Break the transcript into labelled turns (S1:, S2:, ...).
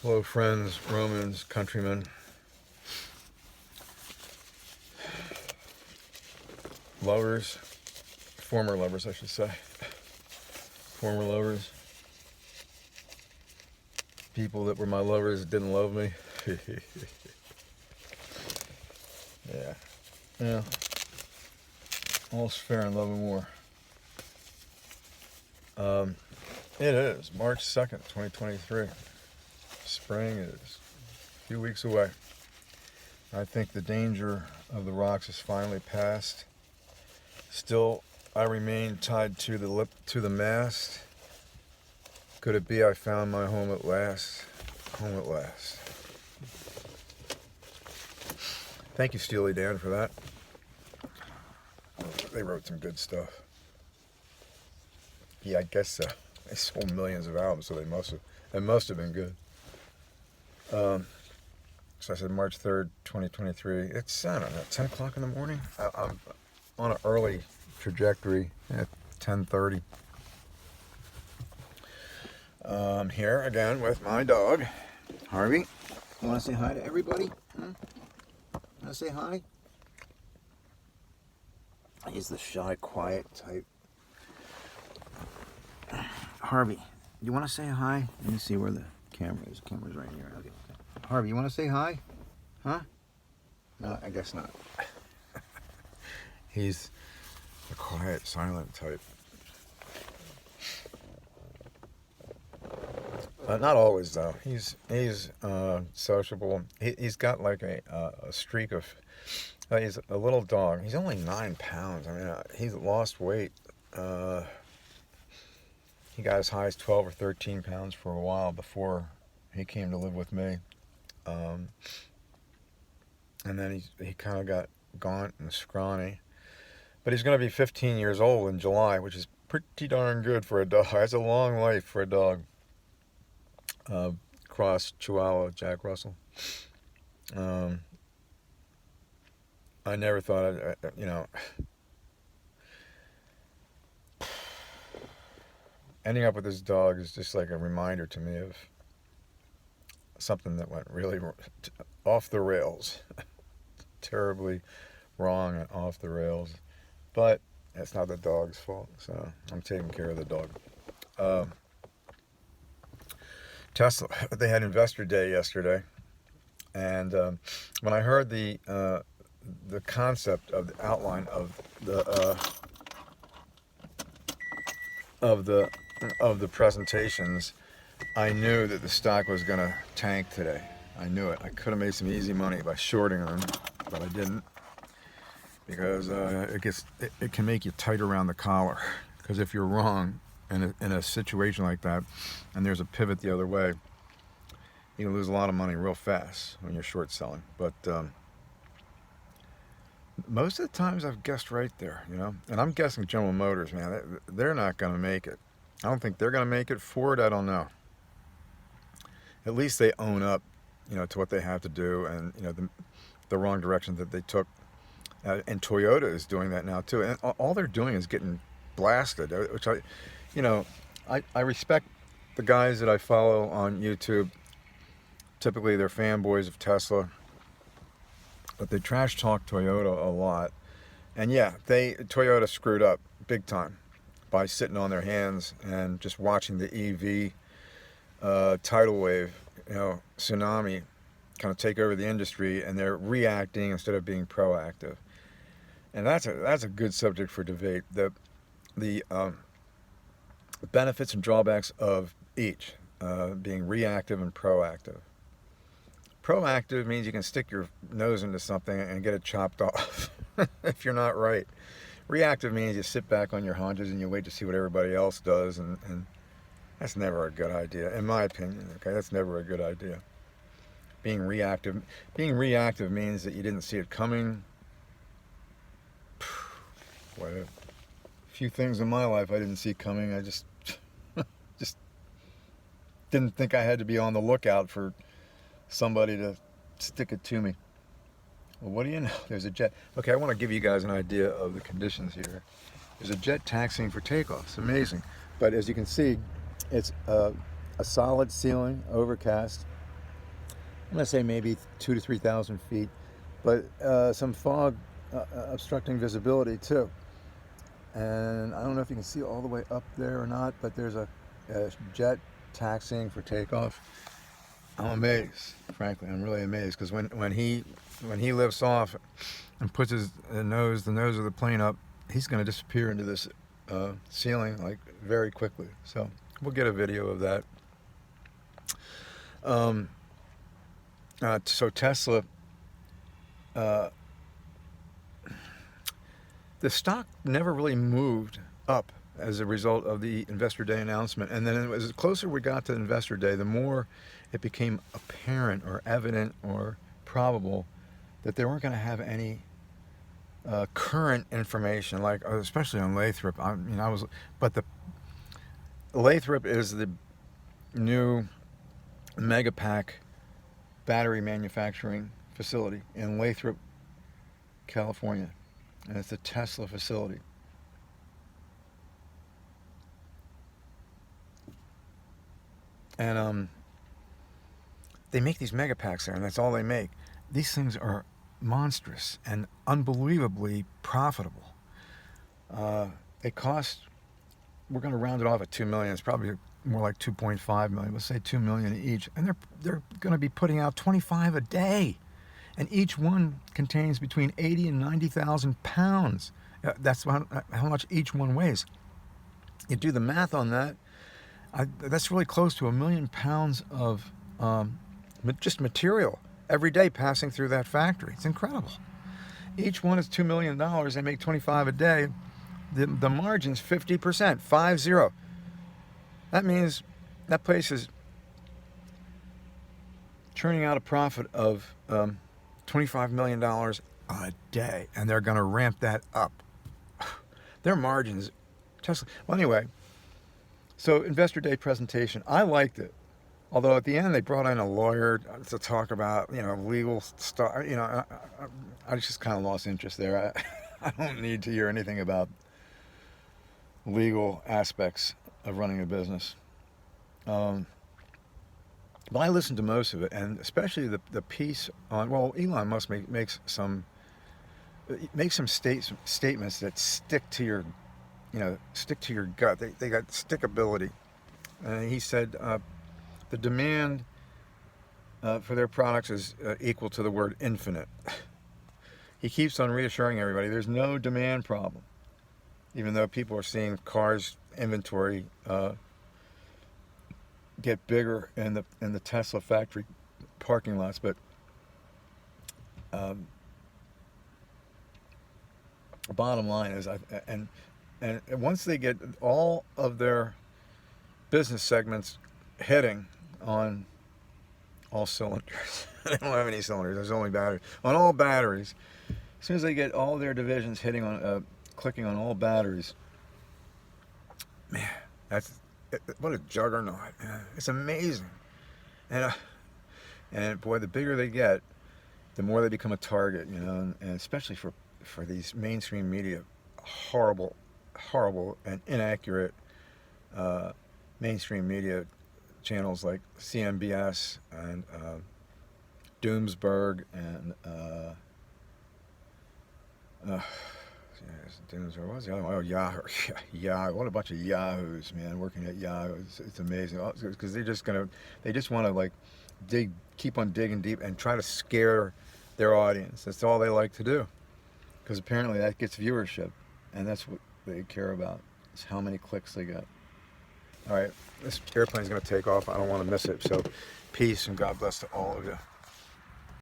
S1: Hello, friends, Romans, countrymen, lovers, former lovers, I should say. Former lovers, people that were my lovers that didn't love me. Yeah. Yeah. All's fair in love and war. It is March 2nd, 2023. Spring is a few weeks away. I think the danger of the rocks is finally past. Still, I remain tied to the mast. Could it be I found my home at last? Home at last. Thank you, Steely Dan, for that. They wrote some good stuff. Yeah, I guess so. They sold millions of albums, so it must have been good. So I said March 3rd, 2023. It's, I don't know, 10 o'clock in the morning? I'm on an early trajectory at 10:30. I'm here again with my dog, Harvey. You want to say hi to everybody? Want to say hi? He's the shy, quiet type. Harvey, you want to say hi? Let me see where the camera is. The camera's right here. Okay. Harvey, you want to say hi? Huh? No, I guess not. He's a quiet, silent type. Not always, though. He's sociable. He's got like a streak of. He's a little dog. He's only 9 pounds. I mean, he's lost weight. He got as high as 12 or 13 pounds for a while before he came to live with me. And then he kind of got gaunt and scrawny. But he's going to be 15 years old in July, which is pretty darn good for a dog. That's a long life for a dog. Cross Chihuahua, Jack Russell. I never thought, ending up with this dog is just like a reminder to me of something that went really off the rails. Terribly wrong and off the rails. But it's not the dog's fault, so I'm taking care of the dog. Tesla, they had Investor Day yesterday, and when I heard the concept of the outline of the presentations, I knew that the stock was going to tank today. I knew it. I could have made some easy money by shorting them, but I didn't, because it can make you tight around the collar. Because if you're wrong in a situation like that, and there's a pivot the other way, you can lose a lot of money real fast when you're short selling. But most of the times I've guessed right there, and I'm guessing General Motors, man, they're not going to make it. I don't think they're going to make it. Ford, I don't know. At least they own up, to what they have to do, and the wrong direction that they took. And Toyota is doing that now too. And all they're doing is getting blasted, which I respect the guys that I follow on YouTube. Typically, they're fanboys of Tesla, but they trash talk Toyota a lot. And yeah, Toyota screwed up big time by sitting on their hands and just watching the EV tidal wave, tsunami, kind of take over the industry, and they're reacting instead of being proactive. And that's a good subject for debate. The benefits and drawbacks of each, being reactive and proactive. Proactive means you can stick your nose into something and get it chopped off if you're not right. Reactive means you sit back on your haunches and you wait to see what everybody else does, and that's never a good idea, in my opinion. Okay, that's never a good idea. Being reactive means that you didn't see it coming. Boy, a few things in my life I didn't see coming. I just didn't think I had to be on the lookout for somebody to stick it to me. Well, what do you know? There's a jet. Okay, I want to give you guys an idea of the conditions here. There's a jet taxiing for takeoff. It's amazing. But as you can see, it's a solid ceiling, overcast. I'm going to say maybe 2 to 3,000 feet, but some fog obstructing visibility too. And I don't know if you can see all the way up there or not, but there's a jet taxiing for takeoff. I'm amazed, frankly. I'm really amazed because when he lifts off and puts the nose of the plane up, he's going to disappear into this ceiling like very quickly. So we'll get a video of that. So Tesla, the stock never really moved up as a result of the Investor Day announcement. And then as closer we got to Investor Day, the more it became apparent or evident or probable that they weren't going to have any current information, like especially on Lathrop. But the Lathrop is the new Megapack battery manufacturing facility in Lathrop, California, and it's a Tesla facility. And they make these Megapacks there, and that's all they make. These things are monstrous and unbelievably profitable. They cost, we're going to round it off at $2 million. It's probably more like 2.5 million. Let's say 2 million each, and they're going to be putting out 25 a day, and each one contains between 80 and 90,000 pounds. That's how much each one weighs. You do the math on that. That's really close to 1 million pounds of just material every day passing through that factory. It's incredible. Each one is $2 million. They make 25 a day. The margin's 50%, 50. That means that place is churning out a profit of $25 million a day, and they're going to ramp that up. Their margins, Tesla. Well, anyway, so Investor Day presentation, I liked it. Although at the end they brought in a lawyer to talk about, legal stuff. I just kind of lost interest there. I don't need to hear anything about legal aspects of running a business. But I listened to most of it, and especially the piece on, Elon Musk makes some statements that stick to your gut. They got stickability. And he said the demand for their products is equal to the word infinite. He keeps on reassuring everybody there's no demand problem, even though people are seeing cars inventory get bigger in the Tesla factory parking lots. But bottom line is, and once they get all of their business segments hitting on all cylinders, they don't have any cylinders, there's only batteries. On all batteries, as soon as they get all their divisions hitting on, clicking on all batteries, man, what a juggernaut, man. It's amazing. And boy, the bigger they get, the more they become a target, and especially for these mainstream media, horrible and inaccurate mainstream media channels like CNBS and Doomsburg and Doomsburg. What was the other one? Oh, Yahoo! Yahoo! What a bunch of yahoos, man, working at Yahoo! It's amazing because they just want to keep on digging deep and try to scare their audience. That's all they like to do, because apparently that gets viewership, and that's what they care about. Is how many clicks they get. All right, this airplane's going to take off. I don't want to miss it. So peace and God bless to all of you.